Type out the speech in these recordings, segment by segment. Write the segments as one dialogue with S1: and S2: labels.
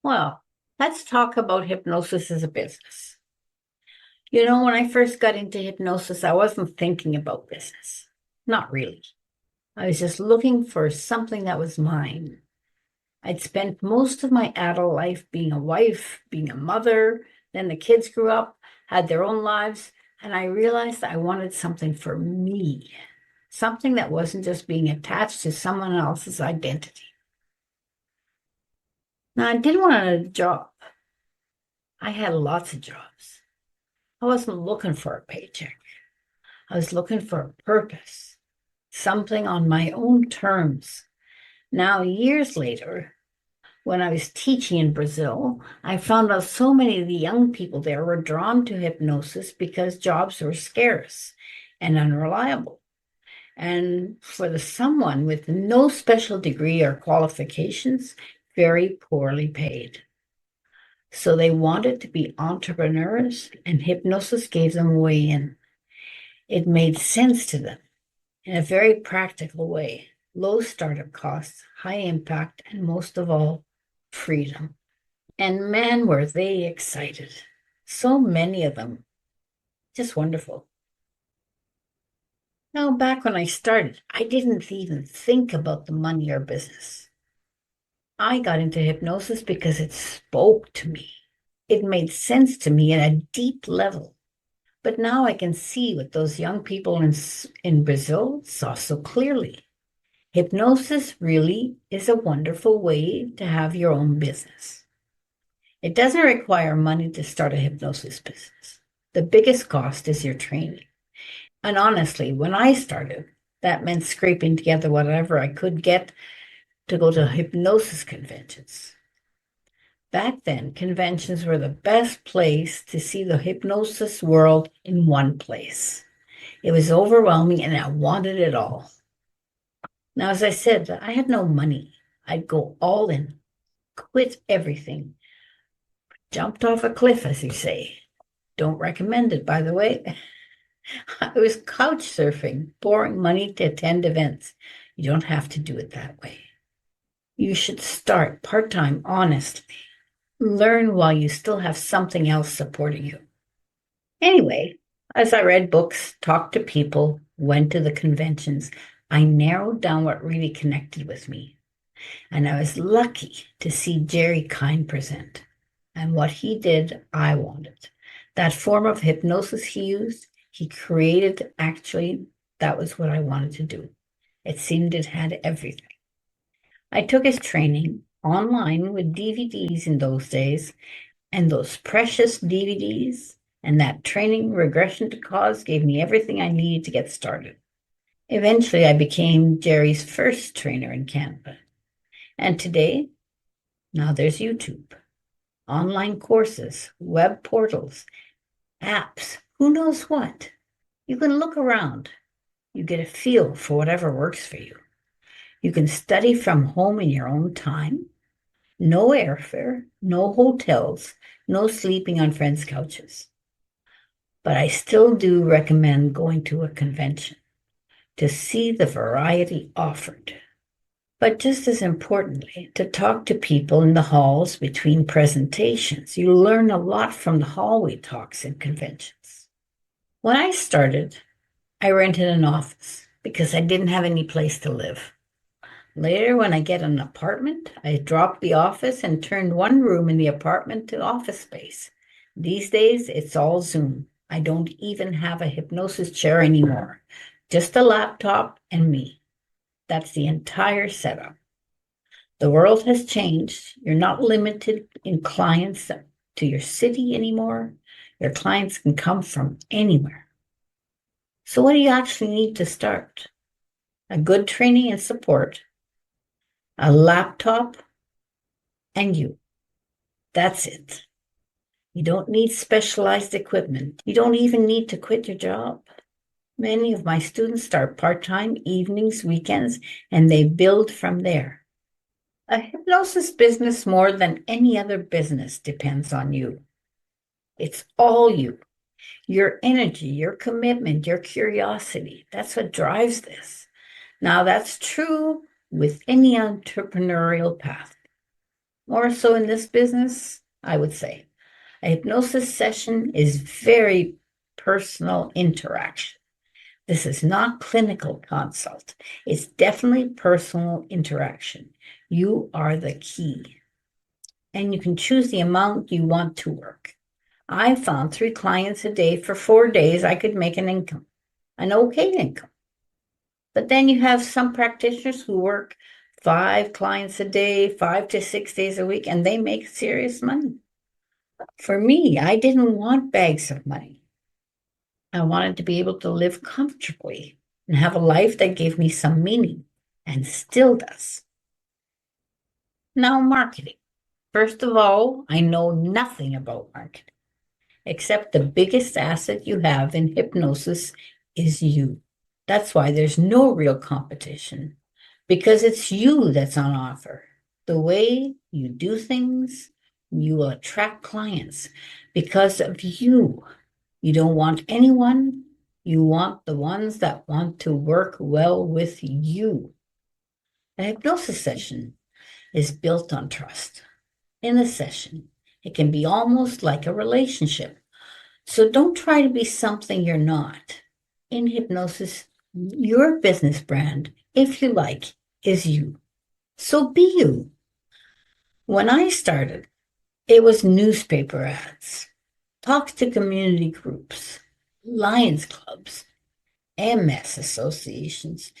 S1: Well, let's talk about hypnosis as a business. When I first got into hypnosis, I wasn't thinking about business. Not really. I was just looking for something that was mine. I'd spent most of my adult life being a wife, being a mother. Then the kids grew up, had their own lives, and I realized I wanted something for me, something that wasn't just being attached to someone else's identity. Now, I didn't want a job. I had lots of jobs. I wasn't looking for a paycheck. I was looking for a purpose, something on my own terms. Now, years later, when I was teaching in Brazil, I found out so many of the young people there were drawn to hypnosis because jobs were scarce and unreliable. And for someone with no special degree or qualifications, very poorly paid. So they wanted to be entrepreneurs, and hypnosis gave them a way in. It made sense to them in a very practical way. Low startup costs, high impact, and most of all, freedom. And man, were they excited. So many of them. Just wonderful. Now, back when I started, I didn't even think about the money or business. I got into hypnosis because it spoke to me. It made sense to me at a deep level. But now I can see what those young people in Brazil saw so clearly. Hypnosis really is a wonderful way to have your own business. It doesn't require money to start a hypnosis business. The biggest cost is your training. And honestly, when I started, that meant scraping together whatever I could get to go to hypnosis conventions. Back then, conventions were the best place to see the hypnosis world in one place. It was overwhelming and I wanted it all. Now, as I said, I had no money. I'd go all in, quit everything, jumped off a cliff, as you say. Don't recommend it, by the way. I was couch surfing, pouring money to attend events. You don't have to do it that way. You should start part-time, honestly. Learn while you still have something else supporting you. Anyway, as I read books, talked to people, went to the conventions, I narrowed down what really connected with me. And I was lucky to see Jerry Kind present. And what he did, I wanted. That form of hypnosis he used, he created, actually, that was what I wanted to do. It seemed it had everything. I took his training online with DVDs in those days, and those precious DVDs and that training regression to cause gave me everything I needed to get started. Eventually, I became Jerry's first trainer in Canada. And today, now there's YouTube, online courses, web portals, apps, who knows what. You can look around. You get a feel for whatever works for you. You can study from home in your own time. No airfare, no hotels, no sleeping on friends' couches. But I still do recommend going to a convention to see the variety offered. But just as importantly, to talk to people in the halls between presentations. You learn a lot from the hallway talks and conventions. When I started, I rented an office because I didn't have any place to live. Later, when I get an apartment, I dropped the office and turned one room in the apartment to office space. These days, it's all Zoom. I don't even have a hypnosis chair anymore, just a laptop and me. That's the entire setup. The world has changed. You're not limited in clients to your city anymore. Your clients can come from anywhere. So what do you actually need to start? A good training and support, a laptop, and you. That's it. You don't need specialized equipment. You don't even need to quit your job. Many of my students start part-time, evenings, weekends, and they build from there. A hypnosis business, more than any other business, depends on you. It's all you. Your energy, your commitment, your curiosity. That's what drives this. Now, that's true with any entrepreneurial path. more so in this business, I would say. A hypnosis session is very personal interaction. This is not clinical consult. It's definitely personal interaction. You are the key, and you can choose the amount you want to work. I found 3 clients a day for 4 days. I could make an income, an okay income. But then you have some practitioners who work 5 clients a day, 5 to 6 days a week, and they make serious money. For me, I didn't want bags of money. I wanted to be able to live comfortably and have a life that gave me some meaning and still does. Now, marketing. First of all, I know nothing about marketing, except the biggest asset you have in hypnosis is you. That's why there's no real competition, because it's you that's on offer. The way you do things, you will attract clients because of you. You don't want anyone, you want the ones that want to work well with you. A hypnosis session is built on trust. In a session, it can be almost like a relationship. So don't try to be something you're not. In hypnosis, your business brand, if you like, is you. So be you. When I started, it was newspaper ads, talks to community groups, Lions clubs, MS associations,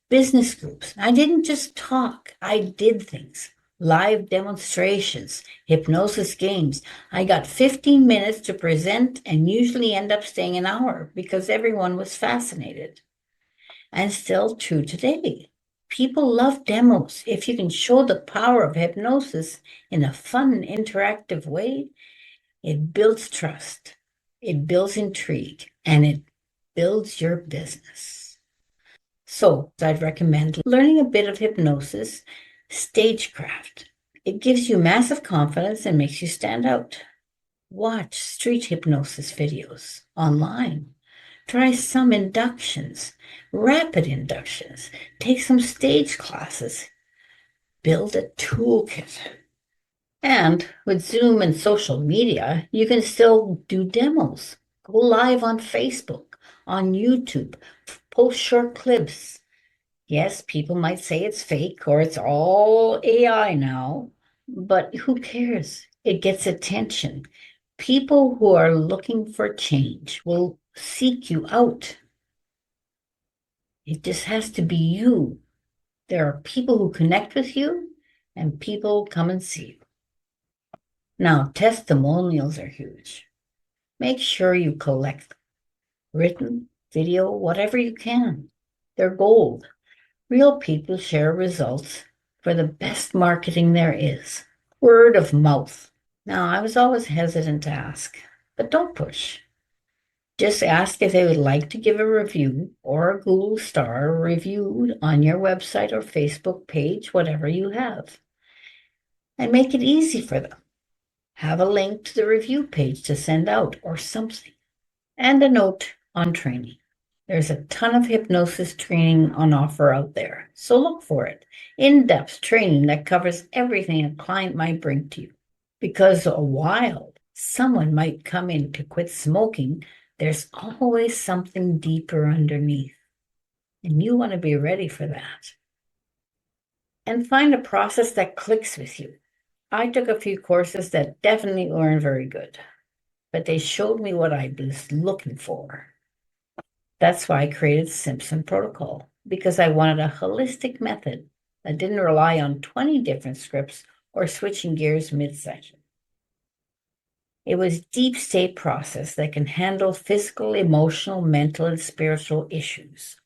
S1: business groups. I didn't just talk, I did things. Live demonstrations, hypnosis games. I got 15 minutes to present and usually end up staying an hour because everyone was fascinated. And still true today. People love demos. If you can show the power of hypnosis in a fun, interactive way, it builds trust, it builds intrigue, and it builds your business. So I'd recommend learning a bit of hypnosis, stagecraft. It gives you massive confidence and makes you stand out. Watch street hypnosis videos online. Try some inductions, rapid inductions. Take some stage classes. Build a toolkit. And with Zoom and social media, you can still do demos. Go live on Facebook, on YouTube, post short clips. Yes, people might say it's fake or it's all AI now, but who cares? It gets attention. People who are looking for change will seek you out. It just has to be you. There are people who connect with you and people come and see you. Now, testimonials are huge. Make sure you collect them. Written, video, whatever you can. They're gold. Real people share results for the best marketing there is. Word of mouth. Now, I was always hesitant to ask, but don't push. Just ask if they would like to give a review or a Google star review on your website or Facebook page, whatever you have. And make it easy for them. Have a link to the review page to send out or something. And a note on training. There's a ton of hypnosis training on offer out there, so look for it. In-depth training that covers everything a client might bring to you. Because a while someone might come in to quit smoking, there's always something deeper underneath. And you want to be ready for that. And find a process that clicks with you. I took a few courses that definitely weren't very good, but they showed me what I was looking for. That's why I created Simpson Protocol, because I wanted a holistic method that didn't rely on 20 different scripts or switching gears mid-session. It was a deep state process that can handle physical, emotional, mental, and spiritual issues,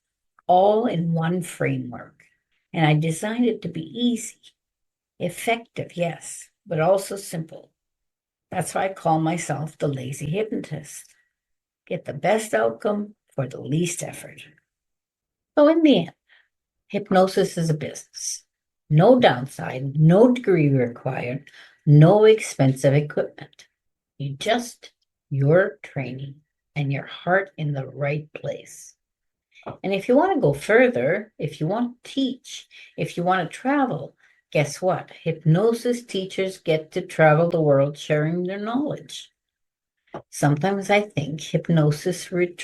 S1: all in one framework. And I designed it to be easy, effective, yes, but also simple. That's why I call myself the lazy hypnotist. Get the best outcome for the least effort. So in the end, hypnosis is a business. No downside, no degree required, no expensive equipment. Your training and your heart in the right place. And if you want to go further, if you want to teach, if you want to travel, Guess what? Hypnosis teachers get to travel the world sharing their knowledge. Sometimes I think hypnosis trainers